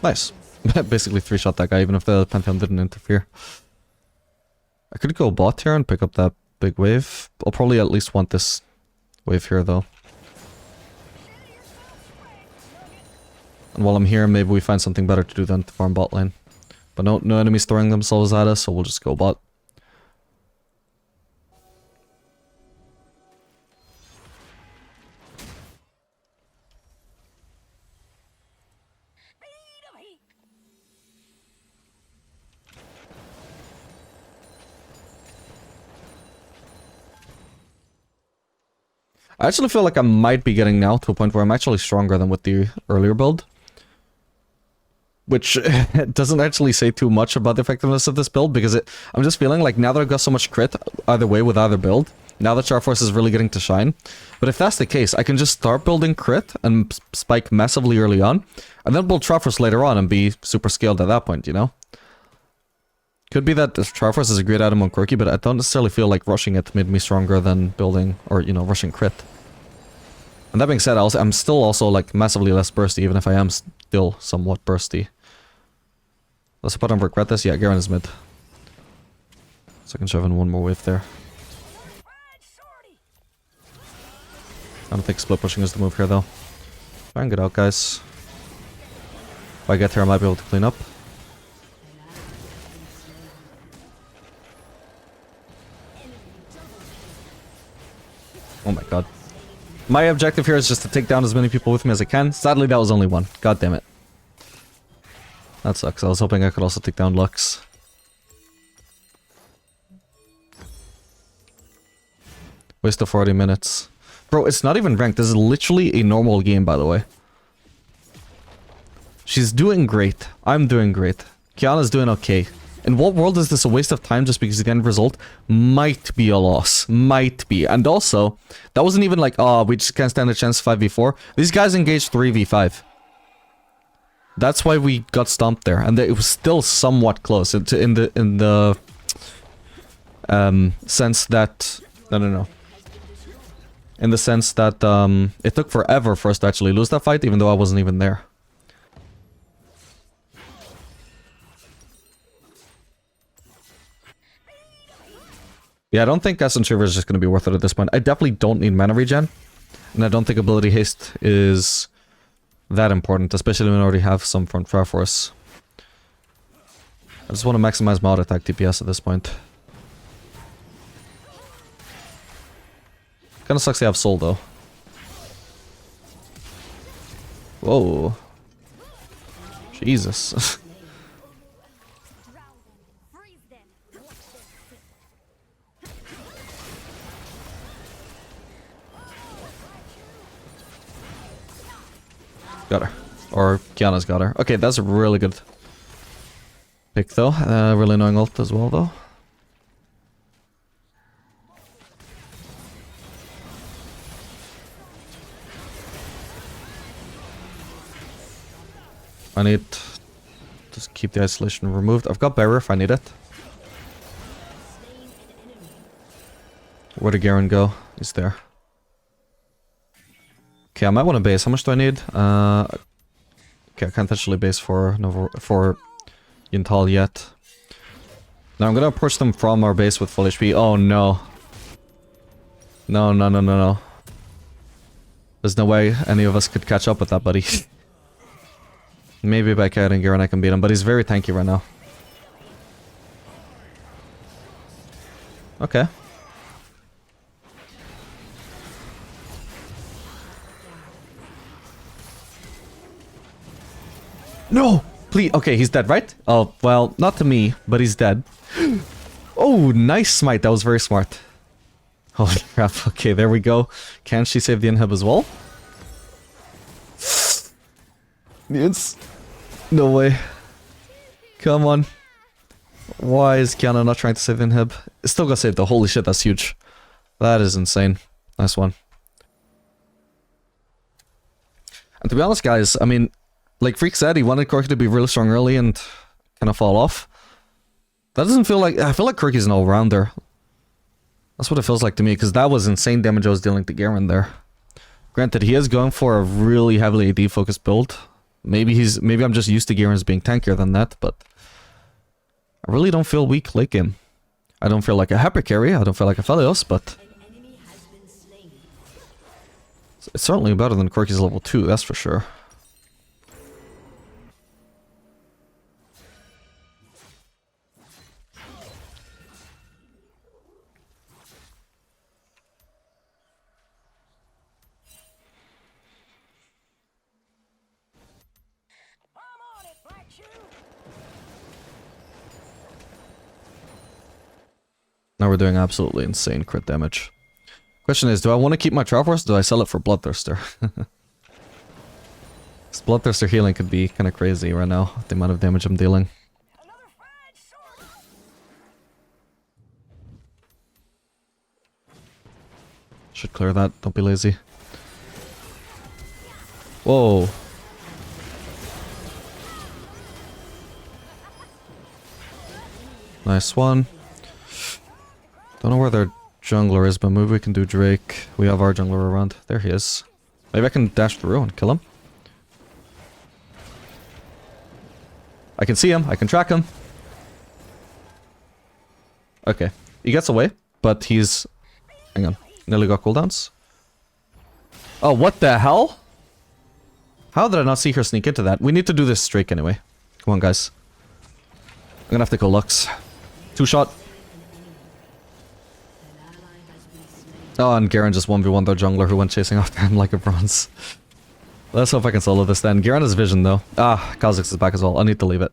Nice. Basically 3-shot that guy, even if the Pantheon didn't interfere. I could go bot here and pick up that big wave. I'll probably at least want this wave here, though. And while I'm here, maybe we find something better to do than to farm bot lane. But no enemies throwing themselves at us, so we'll just go bot. I actually feel like I might be getting now to a point where I'm actually stronger than with the earlier build. Which doesn't actually say too much about the effectiveness of this build, because I'm just feeling like now that I've got so much crit either way with either build, now that Triforce is really getting to shine. But if that's the case, I can just start building crit and spike massively early on, and then build Triforce later on and be super scaled at that point, you know? Could be that Triforce is a great item on Corki, but I don't necessarily feel like rushing it made me stronger than building, or, you know, rushing crit. And that being said, I'm still also, like, massively less bursty, even if I am still somewhat bursty. Let's hope I don't regret this. Yeah, Garen is mid. So I can shove in one more wave there. I don't think split pushing is the move here, though. Try and get out, guys. If I get here, I might be able to clean up. Oh my god. My objective here is just to take down as many people with me as I can. Sadly, that was only one. God damn it. That sucks. I was hoping I could also take down Lux. Waste of 40 minutes. Bro, it's not even ranked. This is literally a normal game, by the way. She's doing great. I'm doing great. Kiana's doing okay. In what world is this a waste of time just because the end result might be a loss? Might be. And also, that wasn't even like, oh, we just can't stand a chance 5v4. These guys engaged 3v5. That's why we got stomped there. And it was still somewhat close in the sense that... No. In the sense that it took forever for us to actually lose that fight, even though I wasn't even there. Yeah, I don't think Essence River is just going to be worth it at this point. I definitely don't need mana regen. And I don't think ability haste is that important, especially when I already have some from Triforce. I just want to maximize my auto attack DPS at this point. Kinda sucks they have soul though. Whoa. Jesus. Got her. Or Kiana's got her. Okay, that's a really good pick though. Really annoying ult as well though. I need to just keep the isolation removed. I've got barrier if I need it. Where did Garen go? He's there. Okay, I might want to base. How much do I need? Okay, I can't actually base for Yintal yet. Now I'm gonna approach them from our base with full HP. Oh no. No. There's no way any of us could catch up with that, buddy. Maybe by carrying Garen I can beat him, but he's very tanky right now. Okay. No! Please. Okay, he's dead, right? Oh, well, not to me, but he's dead. Oh, nice smite. That was very smart. Holy crap. Okay, there we go. Can she save the inhib as well? Yes. No way. Come on. Why is Kiana not trying to save the inhib? It still got saved though. Holy shit, that's huge. That is insane. Nice one. And to be honest, guys, I mean, like Freak said, he wanted Corki to be really strong early and kind of fall off. That doesn't feel like... I feel like Corki's an all-rounder. That's what it feels like to me, because that was insane damage I was dealing to Garen there. Granted, he is going for a really heavily AD-focused build. Maybe I'm just used to Garen's being tankier than that, but... I really don't feel weak late game. I don't feel like a hyper carry, I don't feel like a Phelios, but... It's certainly better than Corki's level 2, that's for sure. Now we're doing absolutely insane crit damage. Question is, do I want to keep my Triforce or do I sell it for Bloodthirster? This Bloodthirster healing could be kind of crazy right now, the amount of damage I'm dealing. Should clear that, don't be lazy. Whoa. Nice one. Don't know where their jungler is, but maybe we can do Drake. We have our jungler around. There he is. Maybe I can dash through and kill him. I can see him. I can track him. Okay. He gets away, but he's... Hang on. Nearly got cooldowns. Oh, what the hell? How did I not see her sneak into that? We need to do this Drake anyway. Come on, guys. I'm gonna have to go Lux. 2-shot. Oh, and Garen just 1v1 their jungler who went chasing after him like a bronze. Let's hope I can solo this then. Garen has vision though. Ah, Kha'Zix is back as well. I need to leave it.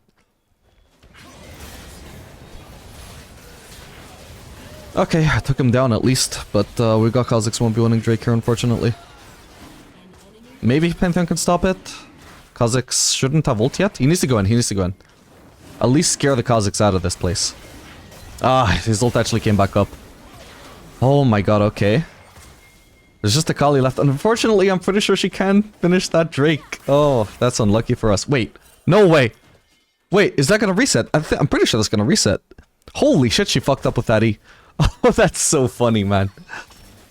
Okay, I took him down at least, but we got Kha'Zix 1v1ing Drake here unfortunately. Maybe Pantheon can stop it. Kha'Zix shouldn't have ult yet. He needs to go in, he needs to go in. At least scare the Kha'Zix out of this place. Ah, his ult actually came back up. Oh my god, okay. There's just a Kali left. Unfortunately, I'm pretty sure she can finish that Drake. Oh, that's unlucky for us. Wait, no way. Wait, is that gonna reset? I'm pretty sure that's gonna reset. Holy shit, she fucked up with that E. Oh, that's so funny, man.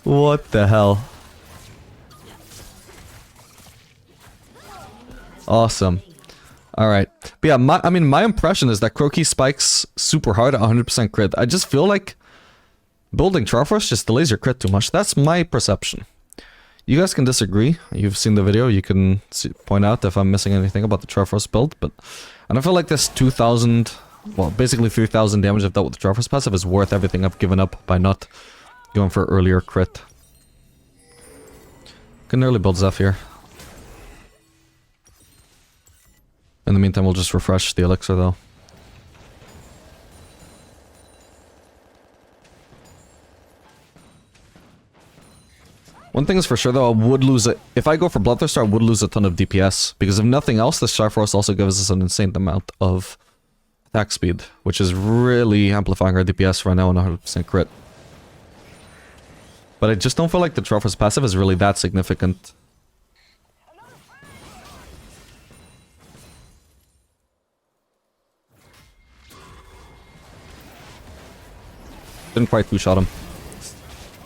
What the hell? Awesome. Alright. But yeah, my impression is that Corki spikes super hard at 100% crit. I just feel like building Triforce just delays your crit too much. That's my perception. You guys can disagree. You've seen the video. You can point out if I'm missing anything about the Triforce build. But and I feel like this 2,000... well, basically 3,000 damage I've dealt with the Triforce passive is worth everything I've given up by not going for earlier crit. Can nearly build Zeph here. In the meantime, we'll just refresh the elixir though. One thing is for sure though, I would lose it. If I go for Bloodthirster, I would lose a ton of DPS. Because if nothing else, this Triforce also gives us an insane amount of attack speed, which is really amplifying our DPS right now on 100% crit. But I just don't feel like the Triforce passive is really that significant. Didn't quite two-shot him.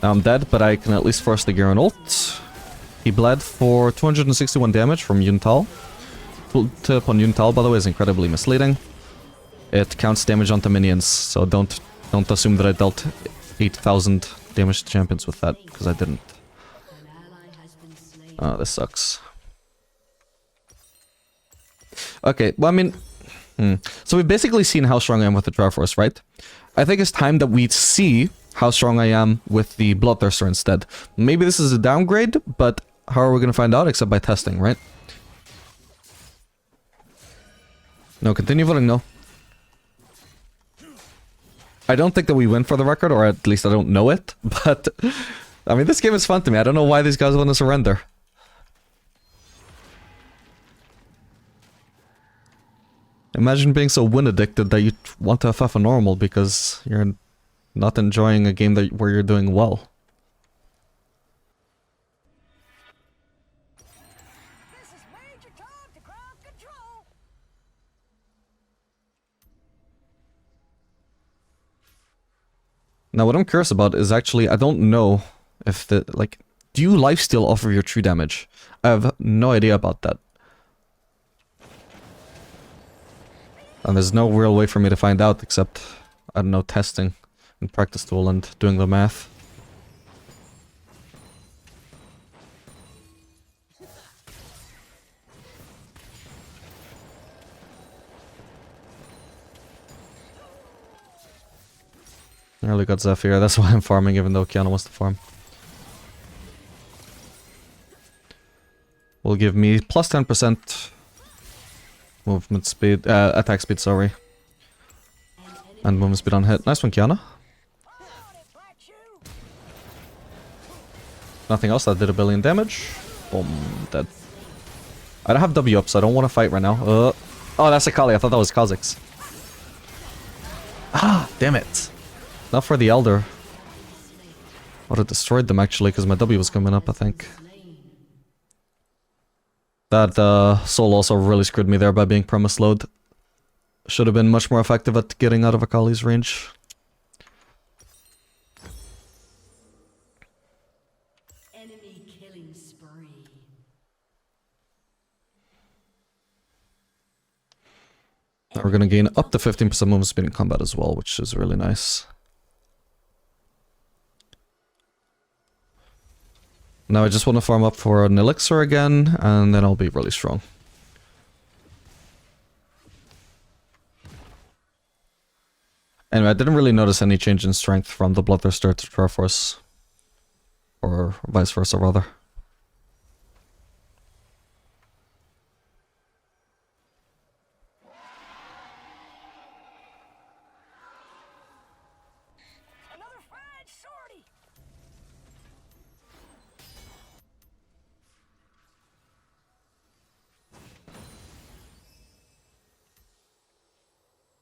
Now I'm dead, but I can at least force the Garen ult. He bled for 261 damage from Yuntal. Full tip on Yuntal, by the way, is incredibly misleading. It counts damage onto minions, so don't assume that I dealt 8,000 damage to champions with that, because I didn't. Oh, this sucks. Okay, well, I mean... So we've basically seen how strong I am with the Triforce, right? I think it's time that we see how strong I am with the Bloodthirster instead. Maybe this is a downgrade, but how are we going to find out except by testing, right? No, continue voting no. I don't think that we win for the record, or at least I don't know it, but... I mean, this game is fun to me. I don't know why these guys want to surrender. Imagine being so win-addicted that you want to FF a normal because you're not enjoying a game where you're doing well. This is Major Tom to ground control. Now, what I'm curious about is actually, I don't know if the, like, do you lifesteal off of your true damage? I have no idea about that. And there's no real way for me to find out except, I don't know, testing and practice tool and doing the math. I really got Zephyr, that's why I'm farming even though Kiana wants to farm. Will give me plus 10% movement speed, attack speed, sorry. And movement speed on hit. Nice one, Kiana. Nothing else, that did 1 billion damage. Boom, dead. I don't have W up, so I don't want to fight right now. Oh, that's a Kali, I thought that was Kha'Zix. Ah, damn it. Not for the Elder. Would have destroyed them actually, because my W was coming up, I think. That soul also really screwed me there by being perma-slowed. Should have been much more effective at getting out of Akali's range. Enemy killing spree. Now we're gonna gain up to 15% movement speed in combat as well, which is really nice. Now I just want to farm up for an elixir again, and then I'll be really strong. Anyway, I didn't really notice any change in strength from the Bloodthirster to Triforce. or vice versa, rather. Another fried shorty.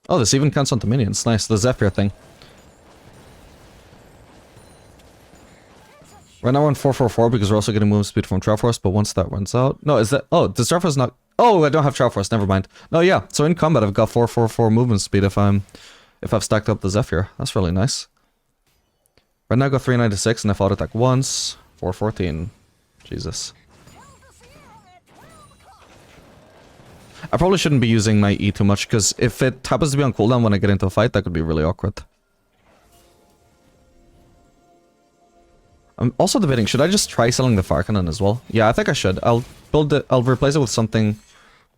Oh, this even counts on the minions. Nice, the Zephyr thing. Right now we're on 444 because we're also getting movement speed from Triforce, but once that runs out... No, is that... Oh, does Triforce not... Oh, I don't have Triforce, never mind. No, yeah, so in combat I've got 444 movement speed if I've stacked up the Zephyr. That's really nice. Right now I got 396 and if I auto-attack once... 414. Jesus. I probably shouldn't be using my E too much, because if it happens to be on cooldown when I get into a fight, that could be really awkward. I'm also debating, should I just try selling the Fire Cannon as well? Yeah, I think I should. I'll replace it with something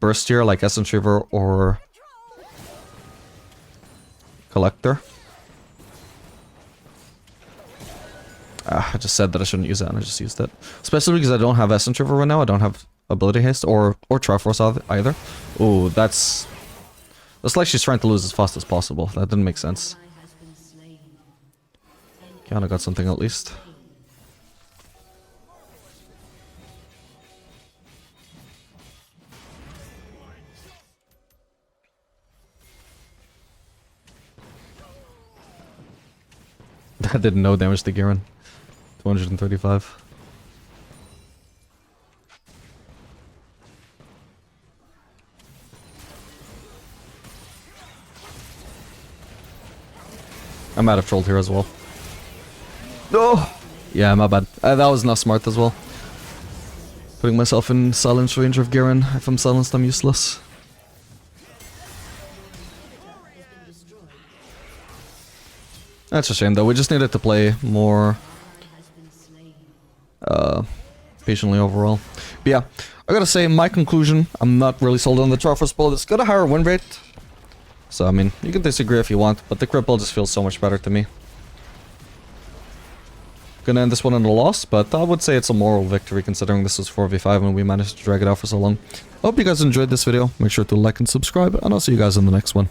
burstier, like Essence Reaver or Collector. I just said that I shouldn't use that and I just used it. Especially because I don't have Essence Reaver right now, I don't have Ability Haste or Triforce either. Ooh, that's like she's trying to lose as fast as possible. That didn't make sense. Kinda got something at least. That did no damage to Garen. 235. I might have trolled here as well. No! Yeah, my bad. That was not smart as well. Putting myself in silence range of Garen. If I'm silenced, I'm useless. That's a shame though, we just needed to play more patiently overall. But yeah, I gotta say, my conclusion, I'm not really sold on the Triforce build. It's got a higher win rate. So I mean, you can disagree if you want, but the crit build just feels so much better to me. Gonna end this one in a loss, but I would say it's a moral victory considering this was 4v5 and we managed to drag it out for so long. I hope you guys enjoyed this video. Make sure to like and subscribe, and I'll see you guys in the next one.